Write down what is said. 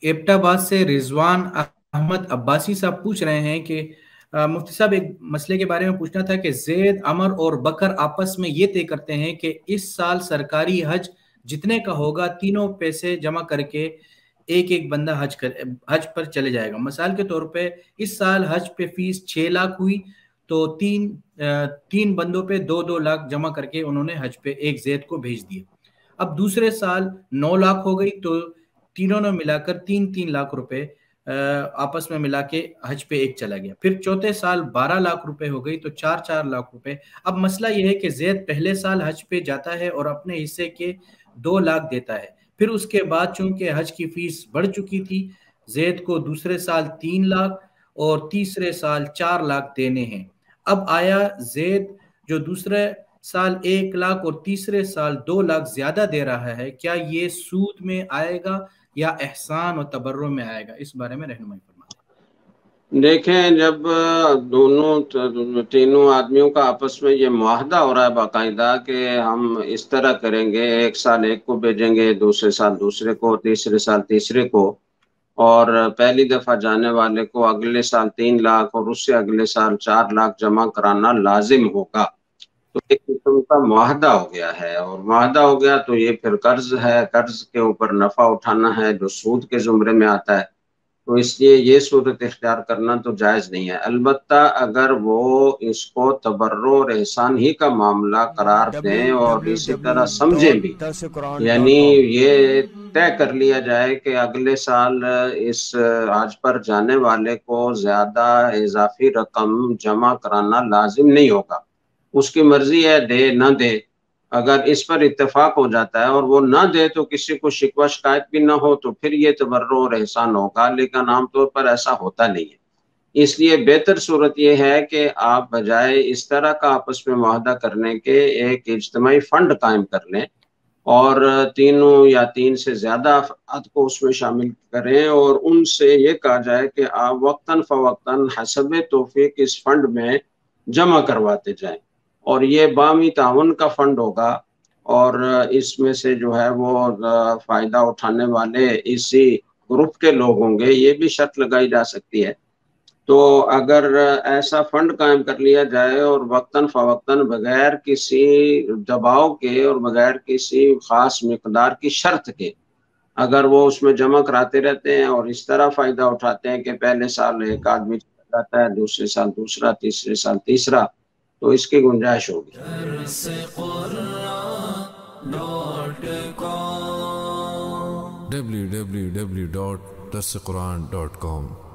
एबटाबाद से रिजवान अहमद अब्बासी साहब पूछ रहे हैं कि मुफ्ती साहब, एक मसले के बारे में पूछना था कि जैद, अमर और बकर आपस में ये तय करते हैं कि इस साल सरकारी हज जितने का होगा तीनों पैसे जमा करके एक एक बंदा हज पर चले जाएगा। मिसाल के तौर पे इस साल हज पे फीस 6 लाख हुई, तो तीन बंदों पे 2-2 लाख जमा करके उन्होंने हज पे एक जैद को भेज दिया। अब दूसरे साल 9 लाख हो गई, तो तीनों ने मिलाकर 3-3 लाख रुपए आपस में मिला के हज पे एक चला गया। फिर चौथे साल 12 लाख रुपए हो गई, तो 4-4 लाख रुपए। अब मसला यह है कि जैद पहले साल हज पे जाता है और अपने हिस्से के 2 लाख देता है। फिर उसके बाद चूंकि हज की फीस बढ़ चुकी थी, जैद को दूसरे साल 3 लाख और तीसरे साल 4 लाख देने हैं। अब आया जैद जो दूसरे साल 1 लाख और तीसरे साल 2 लाख ज्यादा दे रहा है, क्या ये सूद में आएगा या एहसान और तबर्रुम में आएगा? इस बारे में रहनुमाई फरमा देखें, जब तीनों आदमियों का आपस में ये मुआहदा हो रहा है बाकायदा कि हम इस तरह करेंगे, एक साल एक को भेजेंगे, दूसरे साल दूसरे को, तीसरे साल तीसरे को, और पहली दफा जाने वाले को अगले साल 3 लाख और उससे अगले साल 4 लाख जमा कराना लाजिम होगा। तो एक किस्म का मुआहदा हो गया है, और मुआहदा हो गया तो ये फिर कर्ज है, कर्ज के ऊपर नफा उठाना है जो सूद के जुमरे में आता है। तो इसलिए ये सूरत इख्तियार करना तो जायज़ नहीं है। अलबत्ता अगर वो इसको तबर्रो और एहसान ही का मामला करार दें और इसी तरह समझें भी, यानी www.dasquran.com। ये तय कर लिया जाए कि अगले साल इस आज पर जाने वाले को ज्यादा इजाफी रकम जमा कराना लाजिम नहीं होगा, उसकी मर्जी है दे न दे। अगर इस पर इत्तेफाक हो जाता है और वो ना दे तो किसी को शिकवा शिकायत भी ना हो, तो फिर ये तबर्रो और एहसान होगा, लेकिन आमतौर पर ऐसा होता नहीं है। इसलिए बेहतर सूरत यह है कि आप बजाय इस तरह का आपस में मुआहदा करने के एक इज्तिमाई फंड कायम कर लें और तीनों या तीन से ज्यादा अफराद को उसमें शामिल करें और उनसे ये कहा जाए कि आप वक्तन फवक्तन हसब तौफीक इस फंड में जमा करवाते जाएं, और ये बामी ताउन का फंड होगा, और इसमें से जो है वो फायदा उठाने वाले इसी ग्रुप के लोग होंगे। ये भी शर्त लगाई जा सकती है। तो अगर ऐसा फंड कायम कर लिया जाए और वक्तन फवक्तन बगैर किसी दबाव के और बगैर किसी खास मिकदार की शर्त के अगर वो उसमें जमा कराते रहते हैं और इस तरह फायदा उठाते हैं कि पहले साल एक आदमी चला जाता है, दूसरे साल दूसरा, तीसरे साल तीसरा, तो इसकी गुंजाइश होगी। www.dasquran.com